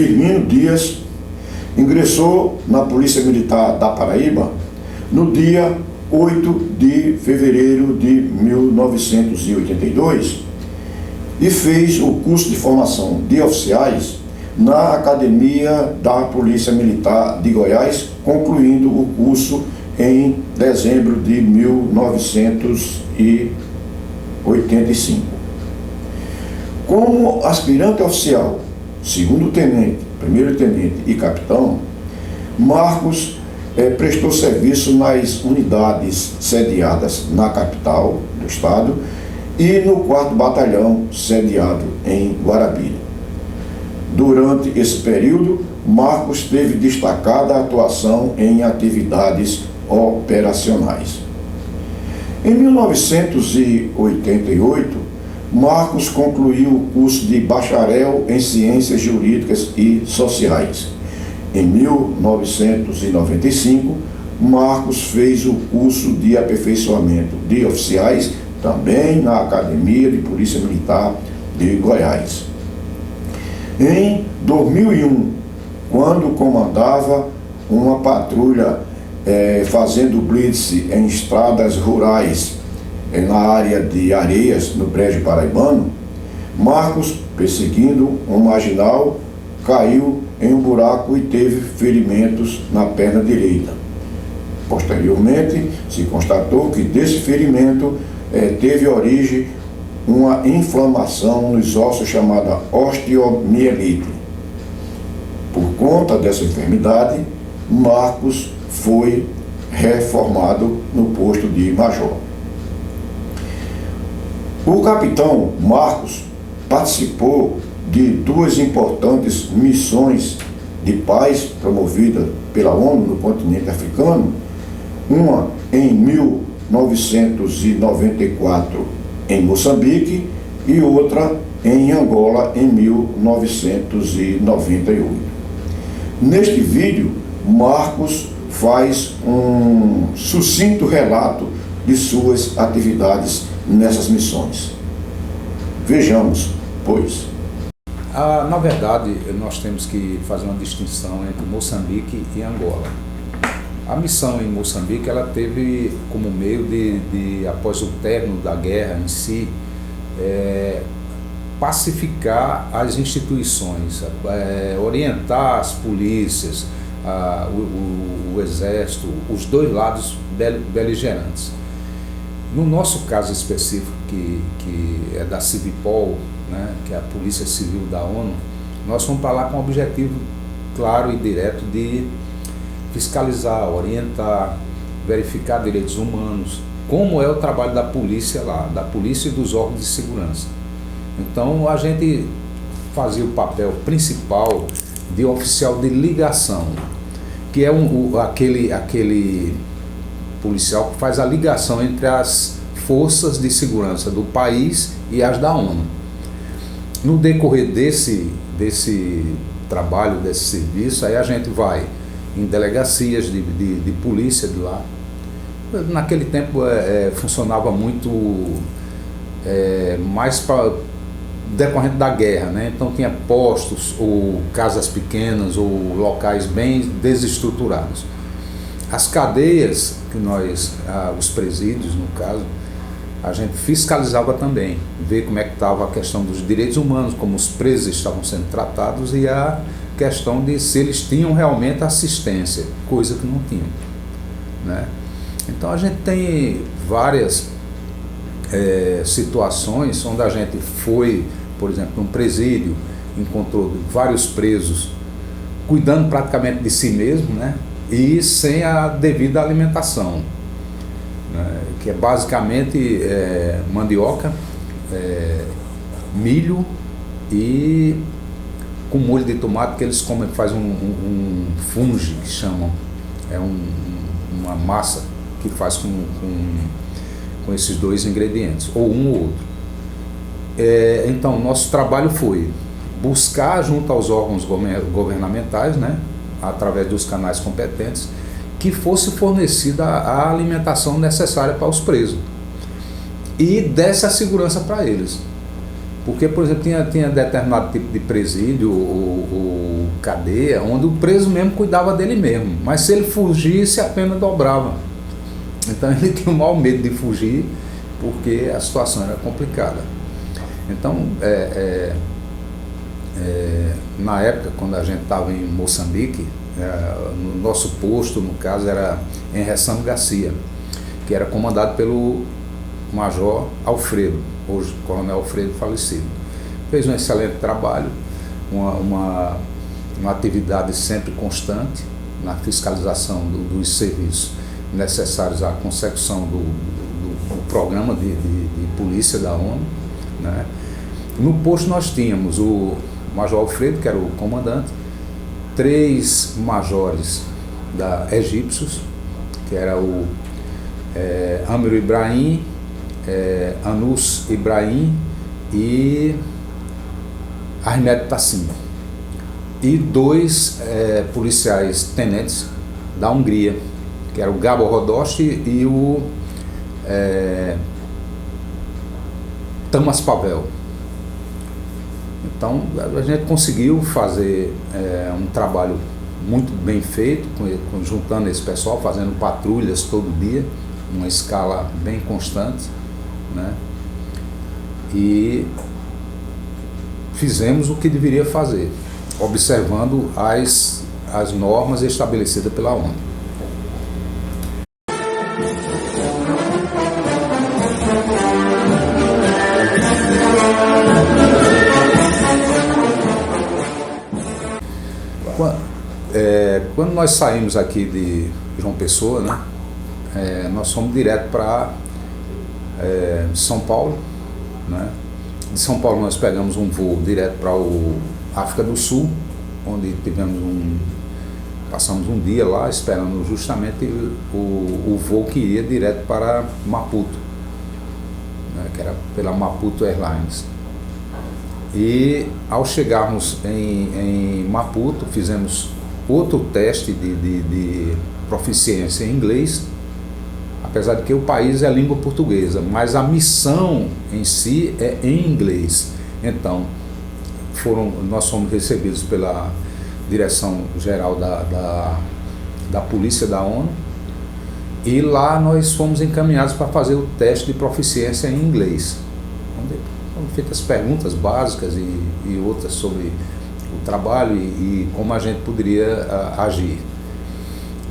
Firmino Dias ingressou na Polícia Militar da Paraíba no dia 8 de fevereiro de 1982 e fez o curso de formação de oficiais na Academia da Polícia Militar de Goiás, concluindo o curso em dezembro de 1985. Como aspirante oficial, segundo tenente, primeiro tenente e capitão, Marcos prestou serviço nas unidades sediadas na capital do estado e no 4º Batalhão, sediado em Guarabira. Durante esse período, Marcos teve destacada atuação em atividades operacionais. Em 1988, Marcos concluiu o curso de bacharel em Ciências Jurídicas e Sociais. Em 1995, Marcos fez o curso de aperfeiçoamento de oficiais, também na Academia de Polícia Militar de Goiás. Em 2001, quando comandava uma patrulha fazendo blitz em estradas rurais na área de Areias, no Brejo Paraibano, Marcos, perseguindo um marginal, caiu em um buraco e teve ferimentos na perna direita. Posteriormente, se constatou que desse ferimento teve origem uma inflamação nos ossos chamada osteomielite. Por conta dessa enfermidade, Marcos foi reformado no posto de major. O capitão Marcos participou de 2 importantes missões de paz promovidas pela ONU no continente africano, uma em 1994 em Moçambique e outra em Angola em 1998. Neste vídeo, Marcos faz um sucinto relato de suas atividades nessas missões. Vejamos, pois. Na verdade, nós temos que fazer uma distinção entre Moçambique e Angola. A missão em Moçambique, ela teve como meio de após o término da guerra em si, pacificar as instituições, orientar as polícias, o exército, os dois lados beligerantes. No nosso caso específico, que é da Civipol, né, que é a Polícia Civil da ONU, nós fomos para lá com o objetivo claro e direto de fiscalizar, orientar, verificar direitos humanos, como é o trabalho da polícia lá, da polícia e dos órgãos de segurança. Então a gente fazia o papel principal de oficial de ligação, que é aquele policial que faz a ligação entre as forças de segurança do país e as da ONU. No decorrer desse trabalho, desse serviço, aí a gente vai em delegacias de polícia de lá. Naquele tempo funcionava muito mais decorrente da guerra, né? Então tinha postos ou casas pequenas ou locais bem desestruturados. As cadeias, os presídios no caso, a gente fiscalizava também, ver como é que estava a questão dos direitos humanos, como os presos estavam sendo tratados e a questão de se eles tinham realmente assistência, coisa que não tinham, né? Então a gente tem várias situações onde a gente foi, por exemplo, num presídio, encontrou vários presos cuidando praticamente de si mesmo, né? E sem a devida alimentação, né? Que é basicamente mandioca, milho e com molho de tomate que eles comem, faz um funge que chamam, uma massa que faz com esses 2 ingredientes, ou um ou outro. Então, nosso trabalho foi buscar junto aos órgãos governamentais, né, através dos canais competentes, que fosse fornecida a alimentação necessária para os presos e desse a segurança para eles. Porque, por exemplo, tinha determinado tipo de presídio ou cadeia, onde o preso mesmo cuidava dele mesmo, mas se ele fugisse, a pena dobrava. Então ele tinha o maior medo de fugir, porque a situação era complicada. Então, na época, quando a gente estava em Moçambique, no nosso posto, no caso, era em Ressano Garcia, que era comandado pelo Major Alfredo, hoje Coronel Alfredo falecido. Fez um excelente trabalho, uma atividade sempre constante na fiscalização dos serviços necessários à consecução do programa de polícia da ONU, né? No posto nós tínhamos o Major Alfredo, que era o comandante, 3 majores egípcios, que era o Amir Ibrahim, Anus Ibrahim e Ahmed Tassim, e 2 policiais tenentes da Hungria, que era o Gábor Rodosti e o Tamas Pavel. Então a gente conseguiu fazer um trabalho muito bem feito, juntando esse pessoal, fazendo patrulhas todo dia, numa escala bem constante, né? E fizemos o que deveria fazer, observando as normas estabelecidas pela ONU. Quando nós saímos aqui de João Pessoa, né, nós fomos direto para São Paulo, né? De São Paulo nós pegamos um voo direto para o África do Sul, onde passamos um dia lá esperando justamente o voo que ia direto para Maputo, né, que era pela Maputo Airlines. E ao chegarmos em Maputo, fizemos outro teste de proficiência em inglês, apesar de que o país é língua portuguesa, mas a missão em si é em inglês. Então, nós fomos recebidos pela Direção-Geral da Polícia da ONU, e lá nós fomos encaminhados para fazer o teste de proficiência em inglês, onde foram feitas perguntas básicas e outras sobre o trabalho e como a gente poderia agir.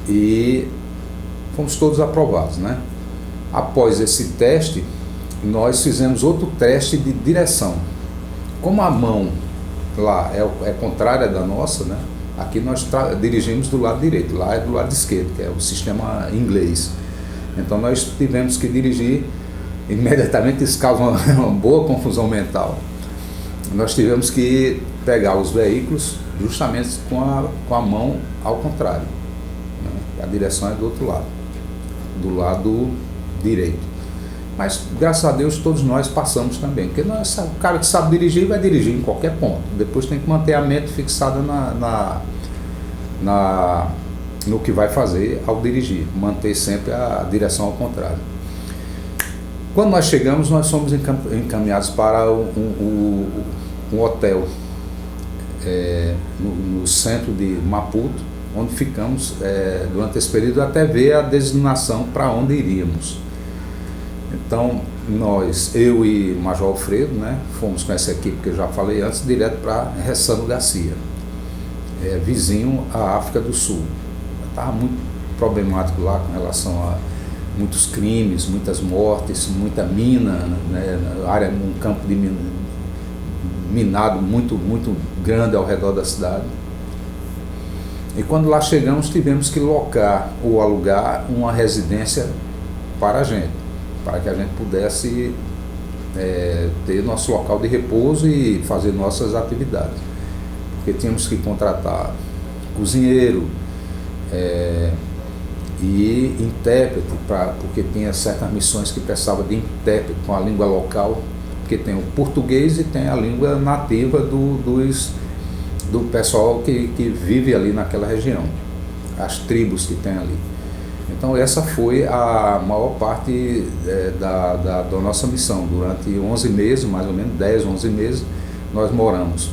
E fomos todos aprovados, né? Após esse teste, nós fizemos outro teste de direção. Como a mão lá é contrária da nossa, né? Aqui nós dirigimos do lado direito, lá é do lado esquerdo, que é o sistema inglês. Então nós tivemos que dirigir, imediatamente isso causa uma boa confusão mental. Nós tivemos que pegar os veículos justamente com a mão ao contrário, né? A direção é do outro lado, do lado direito. Mas graças a Deus todos nós passamos também, porque o cara que sabe dirigir vai dirigir em qualquer ponto, depois tem que manter a mente fixada no que vai fazer ao dirigir, manter sempre a direção ao contrário. Quando nós chegamos, nós fomos encaminhados para um hotel no centro de Maputo, onde ficamos durante esse período até ver a designação para onde iríamos. Então eu e Major Alfredo, né, fomos com essa equipe que eu já falei antes, direto para Ressano Garcia, vizinho à África do Sul. Estava muito problemático lá com relação a muitos crimes, muitas mortes, muita mina, né, um campo de minado muito grande ao redor da cidade. E quando lá chegamos, tivemos que locar ou alugar uma residência para a gente, para que a gente pudesse ter nosso local de repouso e fazer nossas atividades. Porque tínhamos que contratar cozinheiro e intérprete, porque tinha certas missões que precisava de intérprete com a língua local, porque tem o português e tem a língua nativa do pessoal que vive ali naquela região, as tribos que tem ali. Então essa foi a maior parte da nossa missão. Durante 11 meses, mais ou menos 10, 11 meses, nós moramos.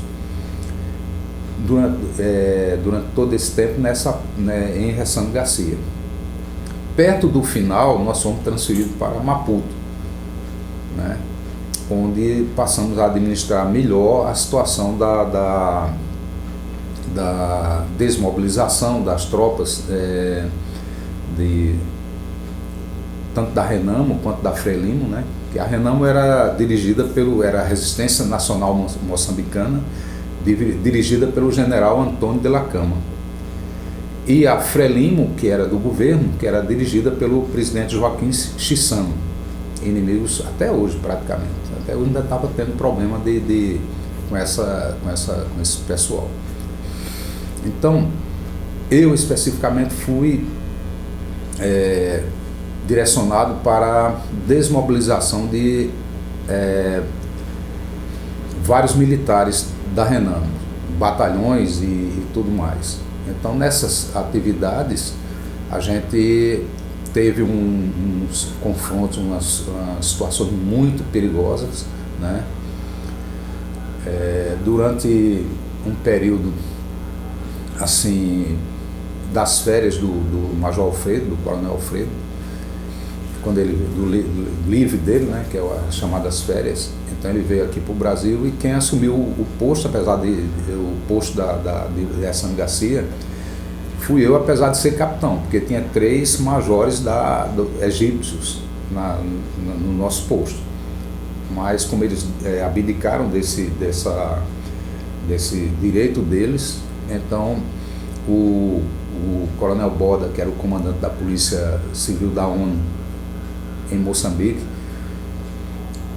Durante todo esse tempo em Ressano Garcia. Perto do final, nós fomos transferidos para Maputo, né, onde passamos a administrar melhor a situação da desmobilização das tropas, tanto da Renamo quanto da Frelimo, né, que a Renamo era dirigida era a Resistência Nacional Moçambicana, dirigida pelo general Antônio de la Cama. E a Frelimo, que era do governo, que era dirigida pelo presidente Joaquim Chissano, inimigos até hoje praticamente. Até hoje ainda estava tendo problema com esse pessoal. Então, eu especificamente fui direcionado para a desmobilização de vários militares da Renamo, batalhões e tudo mais. Então, nessas atividades, a gente teve uns confrontos, umas situações muito perigosas, né? Durante um período assim das férias do Major Alfredo, do Coronel Alfredo, quando do livre dele, né, que é as chamadas férias. Então ele veio aqui para o Brasil e quem assumiu o posto, apesar o posto de Ressano Garcia, fui eu, apesar de ser capitão, porque tinha 3 majores egípcios no nosso posto. Mas como eles abdicaram desse direito deles, então o Coronel Boda, que era o comandante da Polícia Civil da ONU em Moçambique,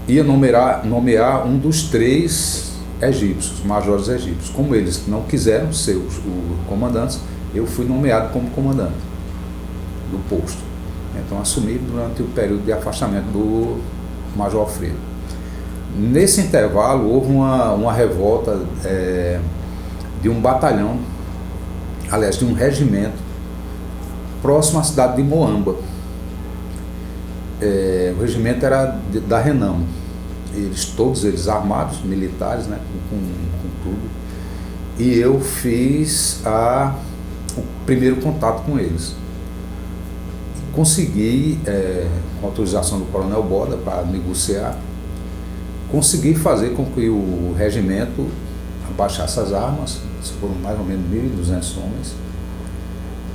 ia nomear um dos 3 egípcios, majores egípcios. Como eles não quiseram ser os comandantes, eu fui nomeado como comandante do posto. Então assumi durante o período de afastamento do Major Alfredo. Nesse intervalo houve uma revolta de um batalhão, aliás, de um regimento próximo à cidade de Moamba. O regimento era da Renamo, todos eles armados, militares, né, com tudo, e eu fiz o primeiro contato com eles. Consegui, com a autorização do Coronel Boda para negociar, consegui fazer com que o regimento abaixasse as armas. Foram mais ou menos 1.200 homens,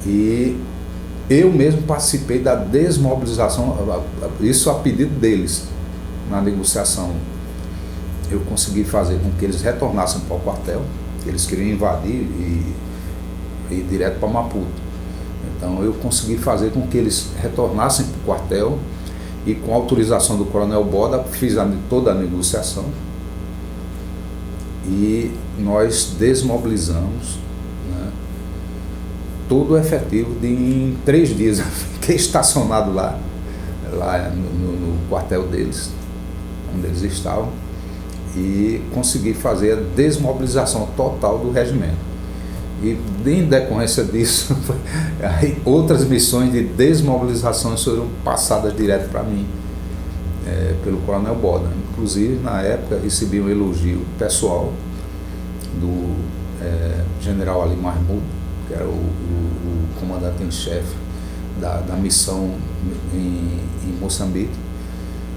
e eu mesmo participei da desmobilização, isso a pedido deles, na negociação. Eu consegui fazer com que eles retornassem para o quartel, eles queriam invadir e ir direto para Maputo. Então eu consegui fazer com que eles retornassem para o quartel e com a autorização do Coronel Boda fiz toda a negociação e nós desmobilizamos, né, todo o efetivo em 3 dias. Eu fiquei estacionado lá no quartel deles, onde eles estavam, e consegui fazer a desmobilização total do regimento. E em decorrência disso, aí outras missões de desmobilização foram passadas direto para mim, pelo Coronel Boda. Inclusive, na época, recebi um elogio pessoal do general Ali Mahmoud, que era o comandante em chefe da missão em Moçambique,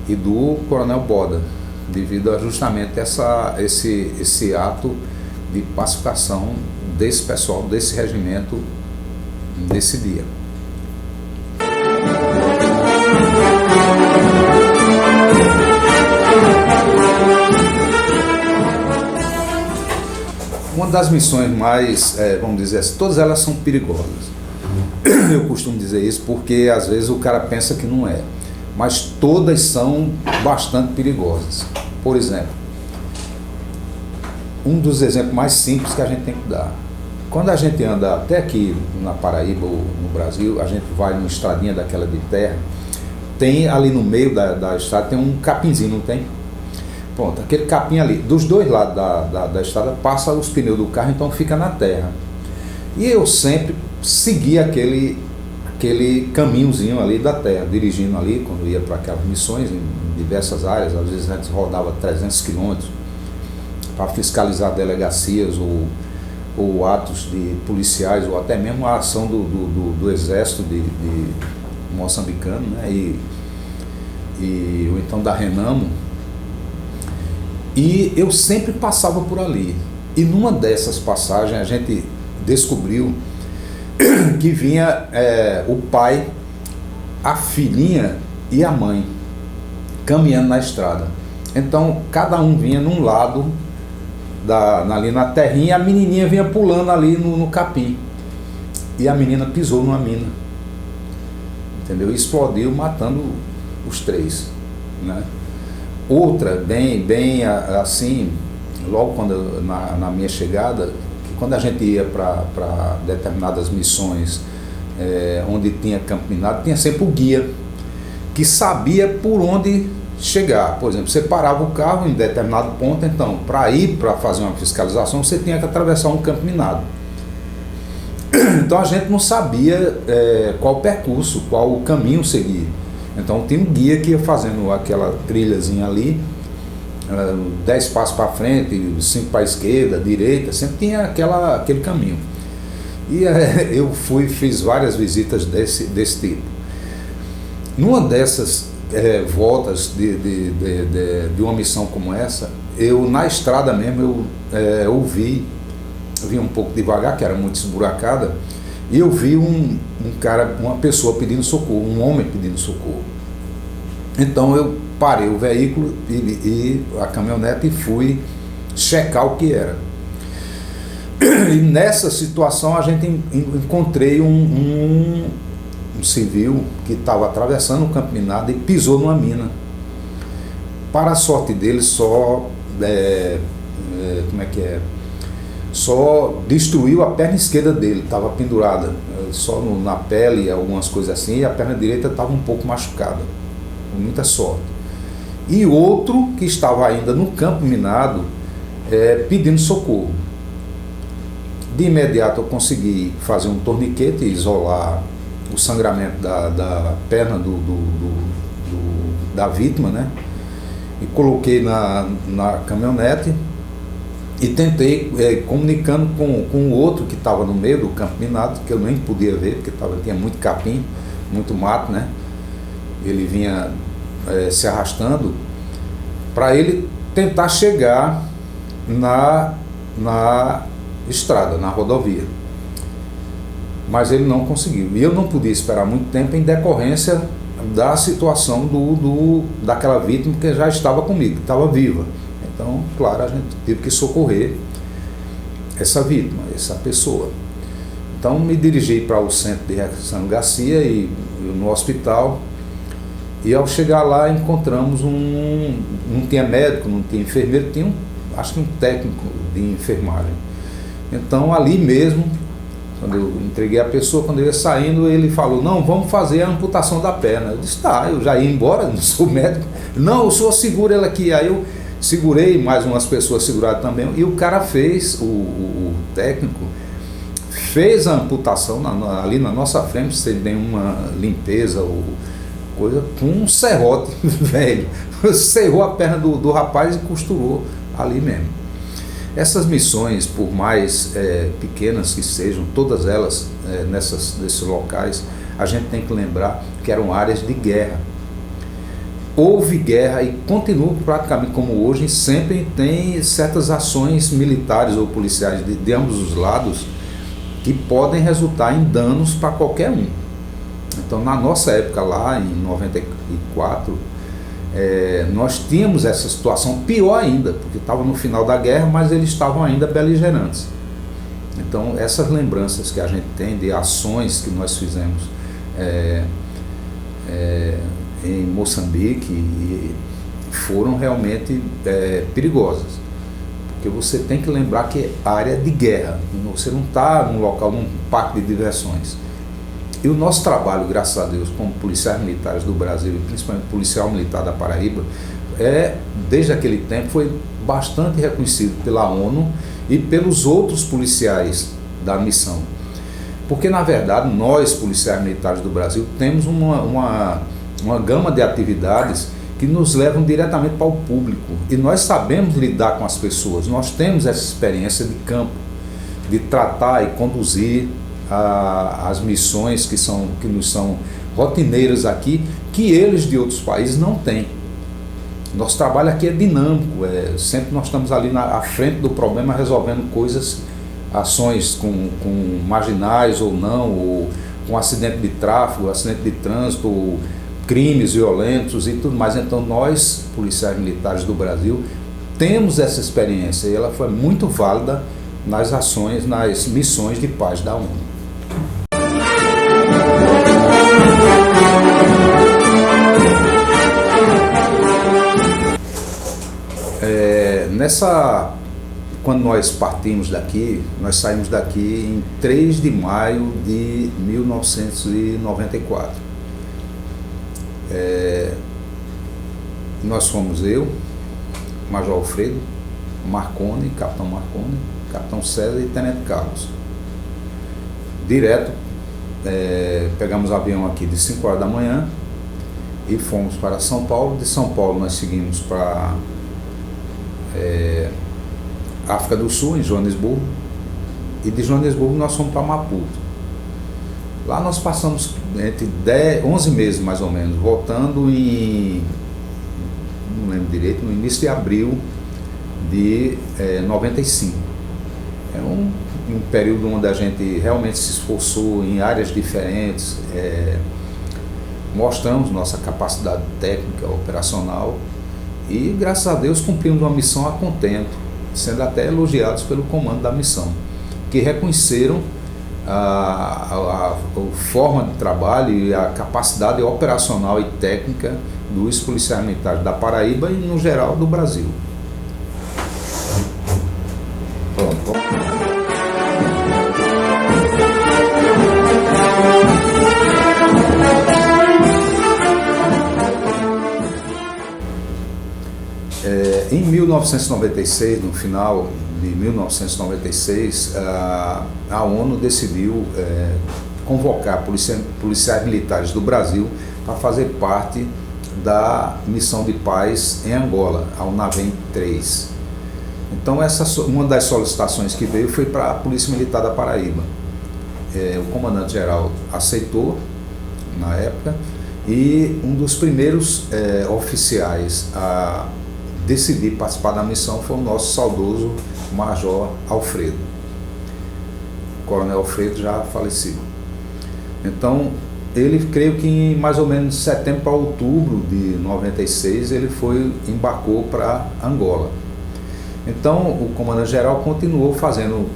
e do Coronel Boda, devido a justamente esse ato de pacificação desse pessoal, desse regimento, nesse dia. Uma das missões mais, vamos dizer assim, todas elas são perigosas. Eu costumo dizer isso porque às vezes o cara pensa que não é, mas todas são bastante perigosas. Por exemplo, um dos exemplos mais simples que a gente tem que dar: quando a gente anda até aqui na Paraíba ou no Brasil, a gente vai numa estradinha daquela de terra, tem ali no meio da estrada tem um capinzinho, não tem? Pronto, aquele capim ali, dos 2 lados da estrada passa os pneus do carro, então fica na terra. E eu sempre segui aquele caminhozinho ali da terra, dirigindo ali, quando ia para aquelas missões em diversas áreas. Às vezes a gente rodava 300 quilômetros para fiscalizar delegacias ou atos de policiais, ou até mesmo a ação do exército de moçambicano, né? Ou então da Renamo. E eu sempre passava por ali. E numa dessas passagens a gente descobriu que vinha o pai, a filhinha e a mãe caminhando na estrada. Então cada um vinha num lado ali na terrinha, e a menininha vinha pulando ali no capim. E a menina pisou numa mina, entendeu? E explodiu, matando os 3, né? Outra, bem assim, logo quando na minha chegada, que quando a gente ia para determinadas missões onde tinha campo minado, tinha sempre o guia que sabia por onde chegar. Por exemplo, você parava o carro em determinado ponto, então para fazer uma fiscalização você tinha que atravessar um campo minado. Então a gente não sabia qual o percurso, qual o caminho seguir. Então tinha um guia que ia fazendo aquela trilhazinha ali, 10 passos para frente, 5 para a esquerda, direita, sempre tinha aquele caminho. E eu fiz várias visitas desse tipo. Numa dessas voltas de uma missão como essa, eu na estrada mesmo, eu vi um pouco devagar, que era muito esburacada, e eu vi um cara, uma pessoa pedindo socorro, um homem pedindo socorro. Então eu parei o veículo e a caminhonete e fui checar o que era. E nessa situação a gente encontrei um civil que estava atravessando o campo minado e pisou numa mina. Para a sorte dele, só só destruiu a perna esquerda dele, estava pendurada só na pele, algumas coisas assim, e a perna direita estava um pouco machucada, com muita sorte. E outro que estava ainda no campo minado pedindo socorro. De imediato eu consegui fazer um torniquete e isolar o sangramento da perna da vítima, né? E coloquei na caminhonete e tentei, comunicando com o outro que estava no meio do campo minado, que eu nem podia ver, porque tinha muito capim, muito mato, né? Ele vinha se arrastando, para ele tentar chegar na estrada, na rodovia. Mas ele não conseguiu. E eu não podia esperar muito tempo em decorrência da situação daquela vítima que já estava comigo, que estava viva. Então, claro, a gente teve que socorrer essa vítima, essa pessoa. Então, me dirigi para o centro de Ressano Garcia e no hospital. E ao chegar lá, encontramos não tinha médico, não tinha enfermeiro, tinha acho que um técnico de enfermagem. Então, ali mesmo, quando eu entreguei a pessoa, quando eu ia saindo, ele falou: não, vamos fazer a amputação da perna. Eu disse: tá, eu já ia embora, não sou médico. Não, o senhor segura ela aqui. Aí eu segurei, mais umas pessoas seguraram também, e o cara fez, o técnico, fez a amputação ali na nossa frente, sem nenhuma limpeza ou coisa, com um serrote velho. Serrou a perna do rapaz e costurou ali mesmo. Essas missões, por mais pequenas que sejam, todas elas nesses locais, a gente tem que lembrar que eram áreas de guerra. Houve guerra e continua praticamente como hoje, sempre tem certas ações militares ou policiais de ambos os lados que podem resultar em danos para qualquer um. Então, na nossa época lá, em 94, nós tínhamos essa situação pior ainda, porque estava no final da guerra, mas eles estavam ainda beligerantes. Então, essas lembranças que a gente tem de ações que nós fizemos em Moçambique foram realmente perigosas, porque você tem que lembrar que é área de guerra, você não está num local, num parque de diversões. E o nosso trabalho, graças a Deus, como policiais militares do Brasil, e principalmente policial militar da Paraíba, desde aquele tempo foi bastante reconhecido pela ONU e pelos outros policiais da missão. Porque, na verdade, nós, policiais militares do Brasil, temos uma gama de atividades que nos levam diretamente para o público. E nós sabemos lidar com as pessoas, nós temos essa experiência de campo, de tratar e conduzir as missões que nos são rotineiras aqui, que eles de outros países não têm. Nosso trabalho aqui é dinâmico, sempre nós estamos ali à frente do problema, resolvendo ações com marginais ou não, ou com acidente de tráfego, acidente de trânsito, ou crimes violentos e tudo mais. Então nós, policiais militares do Brasil, temos essa experiência e ela foi muito válida nas ações, nas missões de paz da ONU. Quando nós partimos daqui, nós saímos daqui em 3 de maio de 1994. Nós fomos eu, Major Alfredo, Marconi, Capitão César e Tenente Carlos. Direto, pegamos o avião aqui de 5 horas da manhã e fomos para São Paulo. De São Paulo nós seguimos para África do Sul, em Joanesburgo, e de Joanesburgo nós fomos para Maputo. Lá nós passamos entre 11 meses mais ou menos, voltando não lembro direito, no início de abril de 95. É um período onde a gente realmente se esforçou em áreas diferentes, mostramos nossa capacidade técnica, operacional, e graças a Deus cumprimos uma missão a contento, sendo até elogiados pelo comando da missão, que reconheceram a forma de trabalho e a capacidade operacional e técnica dos policiais militares da Paraíba e no geral do Brasil. Em 1996, no final de 1996, a ONU decidiu convocar policiais militares do Brasil para fazer parte da missão de paz em Angola, a UNAVEM 3. Então uma das solicitações que veio foi para a Polícia Militar da Paraíba. O comandante-geral aceitou na época e um dos primeiros oficiais a decidir participar da missão foi o nosso saudoso Major Alfredo, Coronel Alfredo, já falecido. Então ele, creio que em mais ou menos setembro para outubro de 96, ele embarcou para Angola. Então o comandante-geral continuou fazendo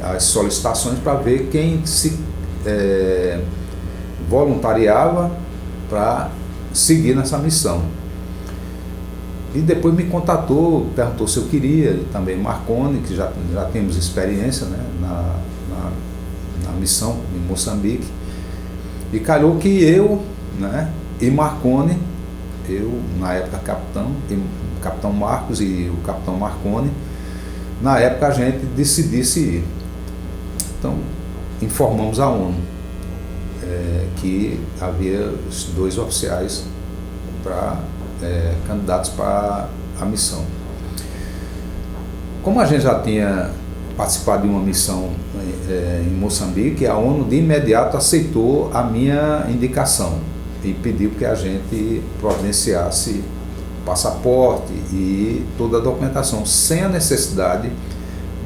as solicitações para ver quem se voluntariava para seguir nessa missão. E depois me contatou, perguntou se eu queria, também Marconi, que já temos experiência, né, na missão em Moçambique. E calhou que eu, né, e Marconi, eu na época capitão Marcos e o capitão Marconi, na época a gente decidisse ir. Então informamos a ONU que havia os 2 oficiais candidatos para a missão. Como a gente já tinha participado de uma missão em Moçambique, a ONU de imediato aceitou a minha indicação e pediu que a gente providenciasse passaporte e toda a documentação, sem a necessidade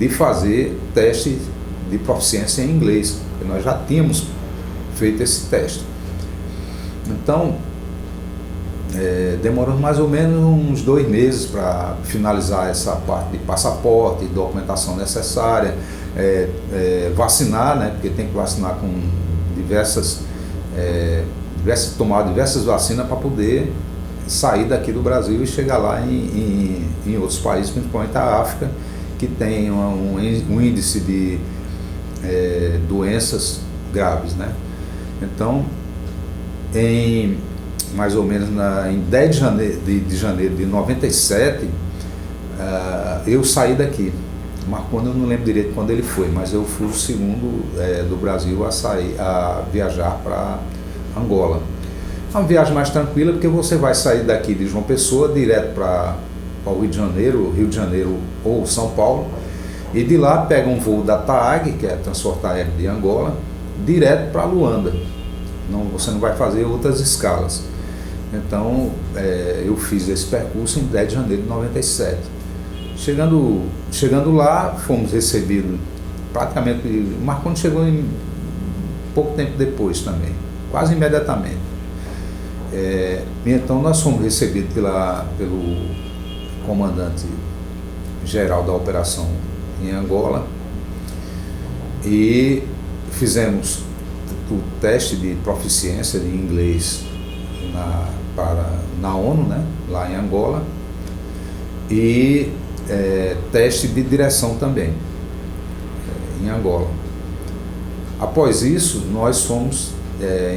de fazer teste de proficiência em inglês, porque nós já tínhamos feito esse teste. Então demorou mais ou menos uns 2 meses para finalizar essa parte de passaporte, documentação necessária, vacinar, né, porque tem que vacinar com tomar diversas vacinas para poder sair daqui do Brasil e chegar lá em outros países, principalmente a África, que tem um índice de doenças graves, né? Então, mais ou menos em 10 de janeiro de 97, eu saí daqui. Marcondes eu não lembro direito quando ele foi, mas eu fui o segundo do Brasil a viajar para Angola. É uma viagem mais tranquila, porque você vai sair daqui de João Pessoa direto para o Rio de Janeiro ou São Paulo, e de lá pega um voo da TAAG, que é Transporte Aéreo de Angola, direto para Luanda. Você não vai fazer outras escalas. Então eu fiz esse percurso em 10 de janeiro de 97. Chegando lá, fomos recebidos praticamente. O Marcondes chegou em pouco tempo depois também, quase imediatamente. Então nós fomos recebidos pelo comandante geral da operação em Angola e fizemos o teste de proficiência de inglês na ONU, né, lá em Angola, e teste de direção também em Angola. Após isso, nós fomos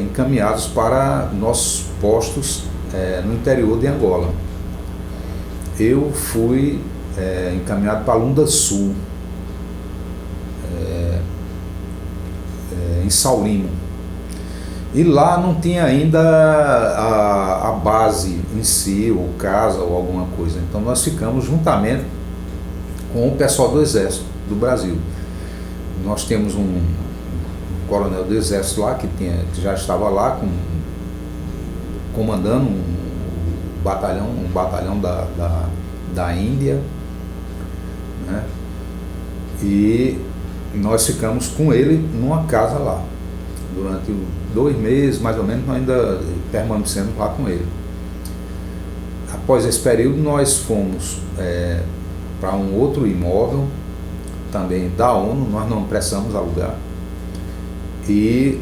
encaminhados para nossos postos no interior de Angola. Eu fui encaminhado para Lunda Sul, em Saurimo. E lá não tinha ainda a base em si, ou casa, ou alguma coisa. Então nós ficamos juntamente com o pessoal do Exército do Brasil. Nós temos um coronel do Exército lá, que já estava lá comandando um batalhão da Índia, né? E nós ficamos com ele numa casa lá. Durante 2 meses, mais ou menos, nós ainda permanecemos lá com ele. Após esse período, nós fomos para um outro imóvel, também da ONU, nós não precisamos alugar, e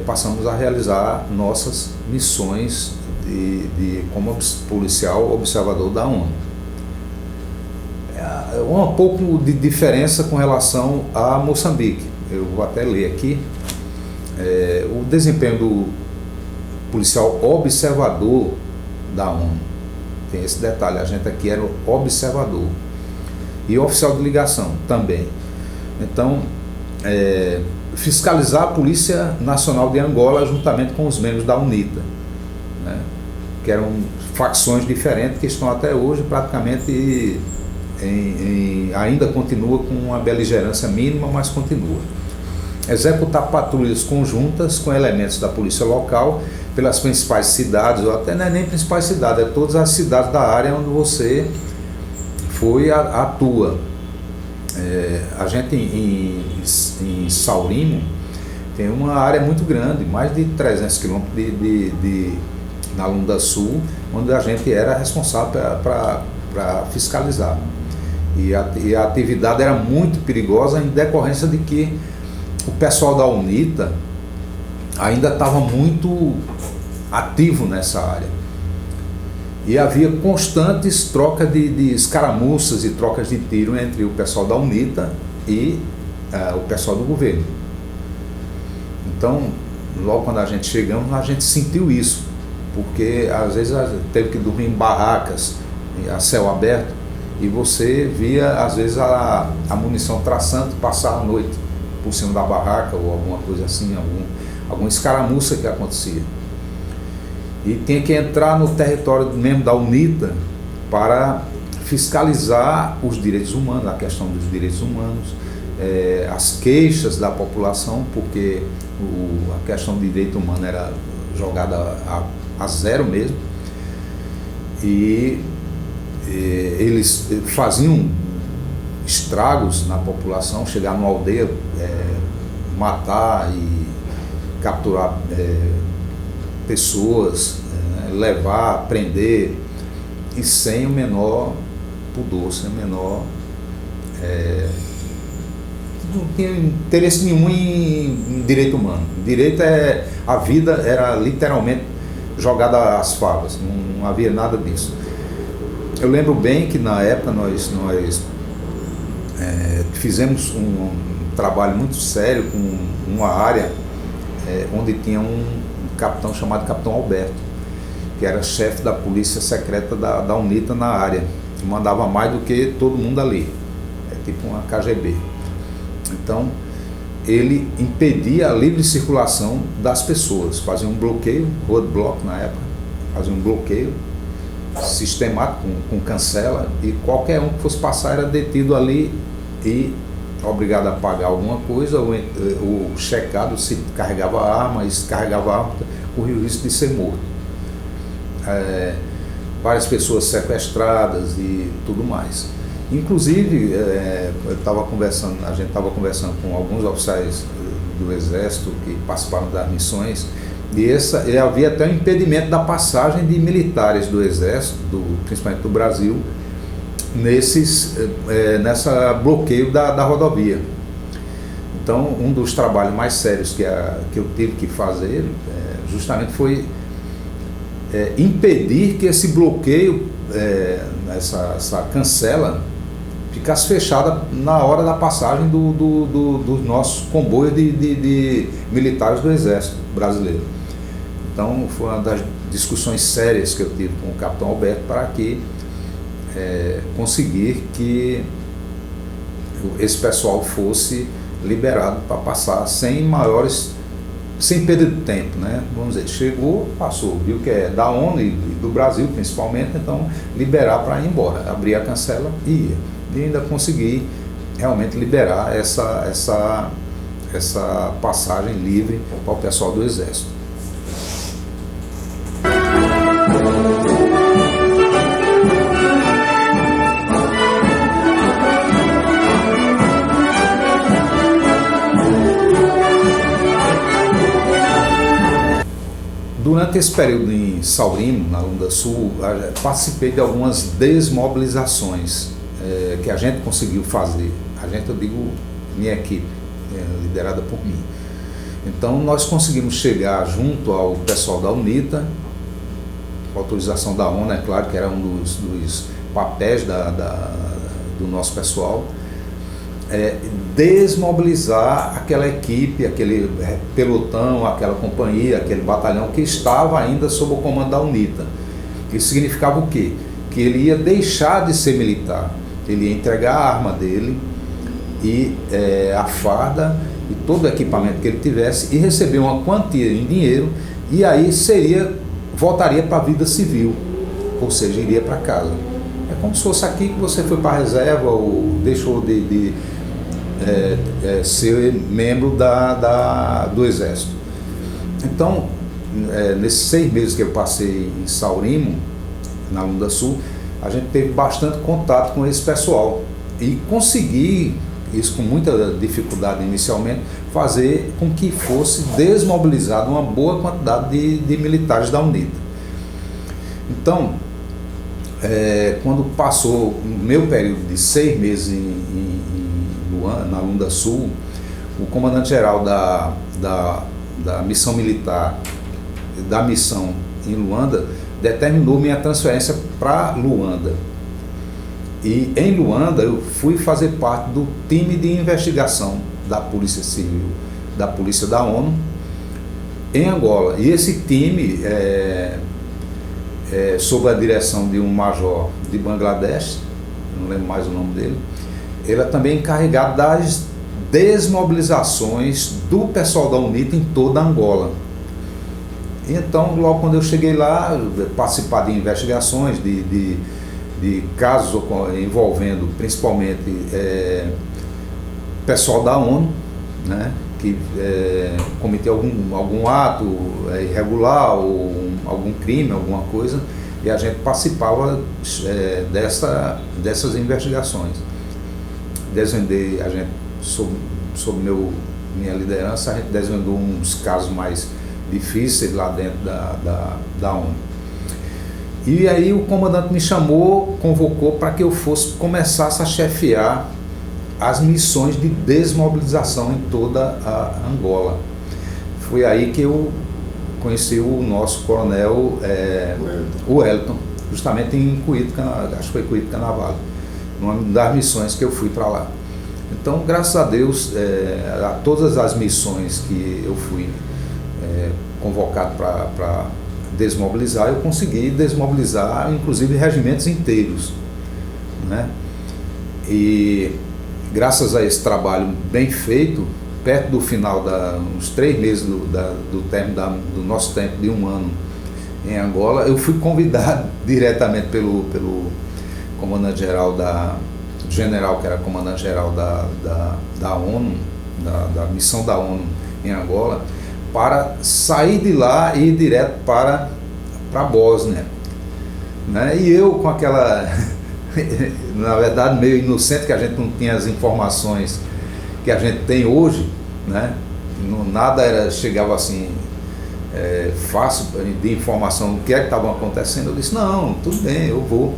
passamos a realizar nossas missões como policial observador da ONU. Um pouco de diferença com relação a Moçambique. Eu vou até ler aqui. O desempenho do policial observador da ONU tem esse detalhe: a gente aqui era o observador e oficial de ligação também. Então, fiscalizar a Polícia Nacional de Angola juntamente com os membros da UNITA, né, que eram facções diferentes que estão até hoje praticamente ainda continua com uma beligerância mínima, mas continua. Executar patrulhas conjuntas com elementos da polícia local pelas principais cidades, ou até não é nem principais cidades, é todas as cidades da área onde você atua. A gente em Saurimo tem uma área muito grande, mais de 300 quilômetros na Lunda Sul, onde a gente era responsável para fiscalizar. E a atividade era muito perigosa em decorrência de que o pessoal da UNITA ainda estava muito ativo nessa área. E havia constantes trocas de escaramuças e trocas de tiro entre o pessoal da UNITA e o pessoal do governo. Então, logo quando a gente chegamos, a gente sentiu isso, porque às vezes teve que dormir em barracas, a céu aberto, e você via às vezes a munição traçante passar a noite por cima da barraca ou alguma coisa assim, alguma escaramuça que acontecia. E tinha que entrar no território mesmo da UNITA para fiscalizar os direitos humanos, a questão dos direitos humanos, as queixas da população, porque a questão de direito humano era jogada a zero mesmo. E eles faziam estragos na população, chegar numa aldeia, matar e capturar pessoas, levar, prender, e sem o menor pudor, sem o menor não tinha interesse nenhum em direito humano. Direito a vida era literalmente jogada às favas, não havia nada disso. Eu lembro bem que na época nós fizemos um trabalho muito sério com uma área onde tinha um capitão chamado Capitão Alberto, que era chefe da polícia secreta da UNITA na área, que mandava mais do que todo mundo ali. é tipo uma KGB. Então, ele impedia a livre circulação das pessoas, fazia um bloqueio, roadblock na época, fazia um bloqueio sistemático com cancela, e qualquer um que fosse passar era detido ali e obrigado a pagar alguma coisa, ou checado se carregava arma, e se carregava arma, corria o risco de ser morto. Várias pessoas sequestradas e tudo mais. Inclusive, a gente estava conversando com alguns oficiais do Exército que participaram das missões, e havia até um impedimento da passagem de militares do Exército, principalmente do Brasil, nessa bloqueio da rodovia. Então, um dos trabalhos mais sérios que eu tive que fazer justamente foi impedir que esse bloqueio, essa cancela, ficasse fechada na hora da passagem dos nossos comboios de militares do Exército brasileiro. Então, foi uma das discussões sérias que eu tive com o capitão Alberto para conseguir que esse pessoal fosse liberado para passar sem perda de tempo, né? Vamos dizer, chegou, passou, viu que é da ONU e do Brasil principalmente, então liberar para ir embora, abrir a cancela e ir. E ainda conseguir realmente liberar essa passagem livre para o pessoal do Exército. Durante esse período em Saurimo, na Lunda Sul, participei de algumas desmobilizações que a gente conseguiu fazer. A gente, eu digo, minha equipe, liderada por mim. Então, nós conseguimos chegar junto ao pessoal da UNITA, com autorização da ONU, é claro que era um dos papéis do nosso pessoal, desmobilizar aquela equipe, aquele pelotão, aquela companhia, aquele batalhão que estava ainda sob o comando da UNITA. Isso significava o quê? Que ele ia deixar de ser militar, ele ia entregar a arma dele e a farda e todo o equipamento que ele tivesse e receber uma quantia em dinheiro, e aí voltaria para a vida civil, ou seja, iria para casa. É como se fosse aqui que você foi para a reserva ou deixou de ser membro do Exército. Então, nesses 6 meses que eu passei em Saurimo, na Lunda Sul, a gente teve bastante contato com esse pessoal e consegui, isso com muita dificuldade inicialmente, fazer com que fosse desmobilizada uma boa quantidade de militares da UNITA. Então, quando passou o meu período de 6 meses na Lunda Sul, o comandante-geral da missão militar, da missão em Luanda, determinou minha transferência para Luanda. E em Luanda eu fui fazer parte do time de investigação da Polícia Civil, da Polícia da ONU, em Angola. E esse time, sob a direção de um major de Bangladesh, não lembro mais o nome dele, ele é também encarregado das desmobilizações do pessoal da UNITA em toda Angola. Então, logo quando eu cheguei lá, participar de investigações, de casos envolvendo principalmente pessoal da ONU, né, que cometeu algum ato irregular ou algum crime, alguma coisa, e a gente participava dessas investigações. Desvendei, a gente, sob minha liderança, a gente desvendou uns casos mais difíceis lá dentro da ONU. E aí o comandante me chamou, convocou para que eu começasse a chefiar as missões de desmobilização em toda a Angola. Foi aí que eu conheci o nosso coronel o Wellington, justamente em Cuíto, acho que foi Cuíto Canavalho, uma das missões que eu fui para lá. Então, graças a Deus, a todas as missões que eu fui convocado para desmobilizar, eu consegui desmobilizar, inclusive, regimentos inteiros, né? E graças a esse trabalho bem feito, perto do final, uns 3 meses do término do nosso tempo de 1 ano em Angola, eu fui convidado diretamente pelo comandante-geral general que era comandante-geral da ONU, da missão da ONU em Angola, para sair de lá e ir direto para a Bósnia, né? E eu com aquela, na verdade, meio inocente, que a gente não tinha as informações que a gente tem hoje, né? Nada chegava assim fácil de informação do que é que estava acontecendo. Eu disse, não, tudo bem, eu vou.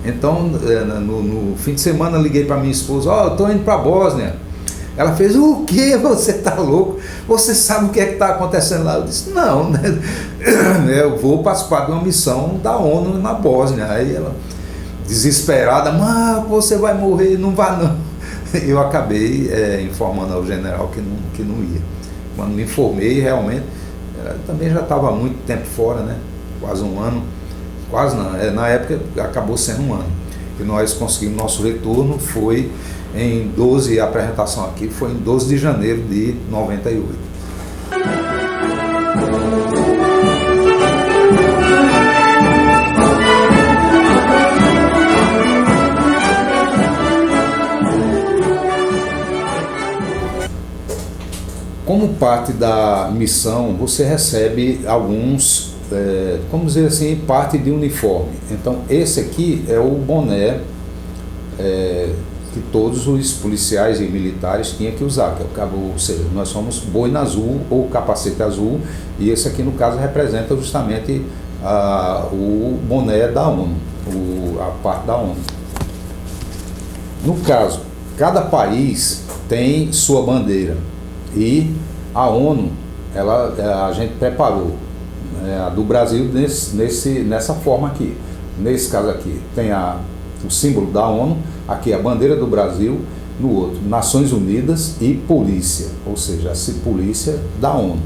Então, no fim de semana, liguei para minha esposa, eu estou indo para a Bósnia. Ela fez, o quê? Você está louco? Você sabe o que é que está acontecendo lá? Eu disse, não, né? Eu vou participar de uma missão da ONU na Bósnia. Aí ela, desesperada, mas você vai morrer, não vai não. Eu acabei informando ao general que não ia. Quando me informei, realmente, também já estava há muito tempo fora, né? Quase 1 ano. Quase não, na época acabou sendo 1 ano. E nós conseguimos nosso retorno, foi em 12, a apresentação aqui foi em 12 de janeiro de 98. Como parte da missão, você recebe alguns, como dizer assim, parte de uniforme. Então, esse aqui é o boné que todos os policiais e militares tinham que usar, que é o cabo, ou seja, nós somos boina azul ou capacete azul, e esse aqui, no caso, representa justamente o boné da ONU, a parte da ONU. No caso, cada país tem sua bandeira, e a ONU, a gente preparou a do Brasil nessa forma aqui. Nesse caso aqui tem o símbolo da ONU, aqui a bandeira do Brasil, no outro Nações Unidas e polícia, ou seja, a polícia da ONU.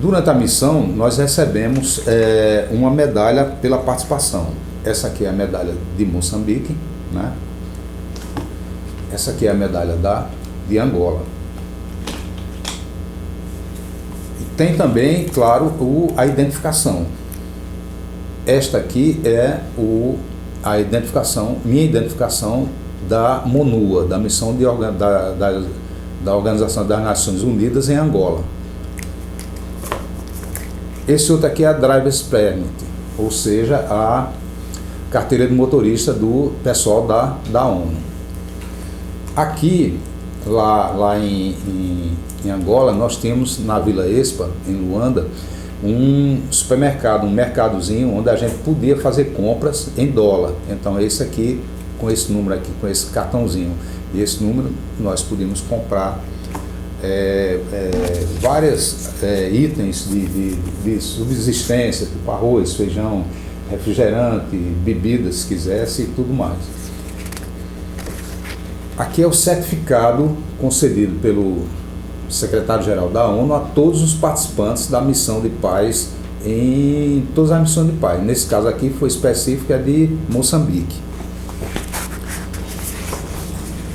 Durante a missão nós recebemos uma medalha pela participação. Essa aqui é a medalha de Moçambique, né? Essa aqui é a medalha de Angola. E tem também, claro, a identificação. Esta aqui é a identificação, minha identificação da MONUA, da missão da Organização das Nações Unidas em Angola. Esse outro aqui é a Driver's Permit, ou seja, a carteira de motorista do pessoal da ONU. Aqui, lá em Angola, nós temos na Vila Expa, em Luanda, um supermercado, um mercadozinho onde a gente podia fazer compras em dólar. Então esse aqui, com esse número aqui, com esse cartãozinho e esse número, nós podíamos comprar vários itens de subsistência, tipo arroz, feijão, refrigerante, bebidas, se quisesse, e tudo mais. Aqui é o certificado concedido pelo secretário-geral da ONU a todos os participantes da missão de paz, em todas as missões de paz. Nesse caso aqui foi específico, é de Moçambique.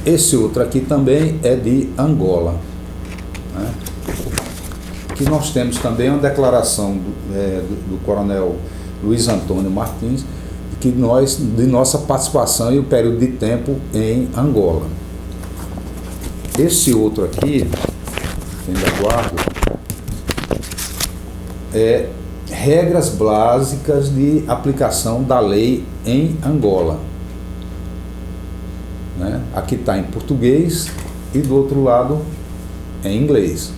Esse outro aqui também é de Angola, né? Aqui nós temos também uma declaração do coronel Luiz Antônio Martins, de nossa participação e o período de tempo em Angola. Esse outro aqui, ainda guardo, regras básicas de aplicação da lei em Angola, né? Aqui está em português e do outro lado em inglês.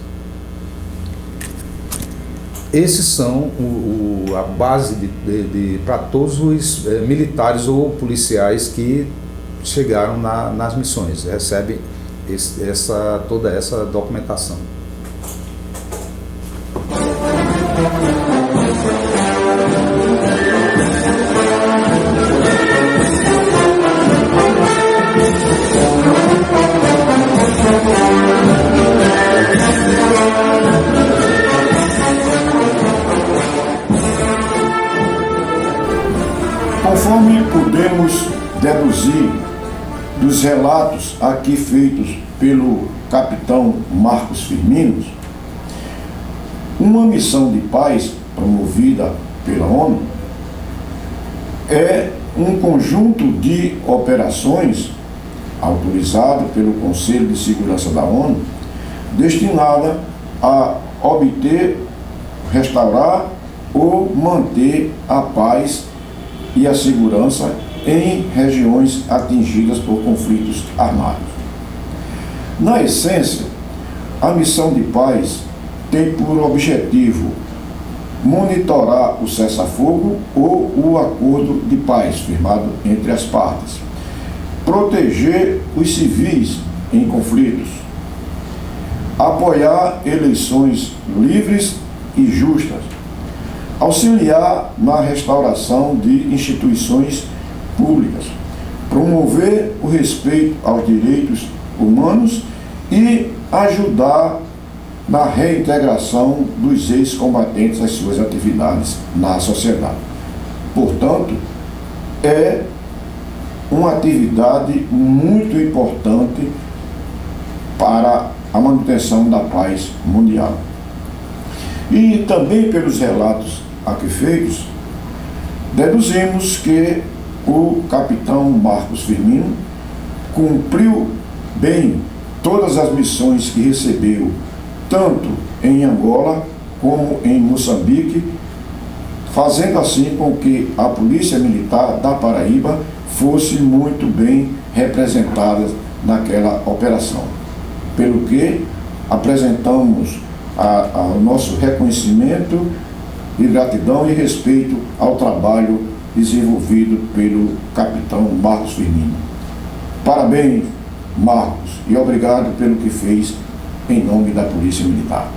Esses são a base para todos os militares ou policiais que chegaram nas missões, recebem toda essa documentação. Conforme podemos deduzir dos relatos aqui feitos pelo capitão Marcos Firmino, uma missão de paz promovida pela ONU é um conjunto de operações autorizado pelo Conselho de Segurança da ONU, destinada a obter, restaurar ou manter a paz e a segurança em regiões atingidas por conflitos armados. Na essência, a missão de paz tem por objetivo monitorar o cessar-fogo ou o acordo de paz firmado entre as partes, proteger os civis em conflitos, apoiar eleições livres e justas, auxiliar na restauração de instituições públicas, promover o respeito aos direitos humanos e ajudar na reintegração dos ex-combatentes às suas atividades na sociedade. Portanto, é uma atividade muito importante para a manutenção da paz mundial. E também pelos relatos aqui feitos, deduzimos que o capitão Marcos Firmino cumpriu bem todas as missões que recebeu, tanto em Angola como em Moçambique, fazendo assim com que a Polícia Militar da Paraíba fosse muito bem representada naquela operação. Pelo que apresentamos o nosso reconhecimento e gratidão e respeito ao trabalho desenvolvido pelo capitão Marcos Firmino. Parabéns, Marcos, e obrigado pelo que fez em nome da Polícia Militar.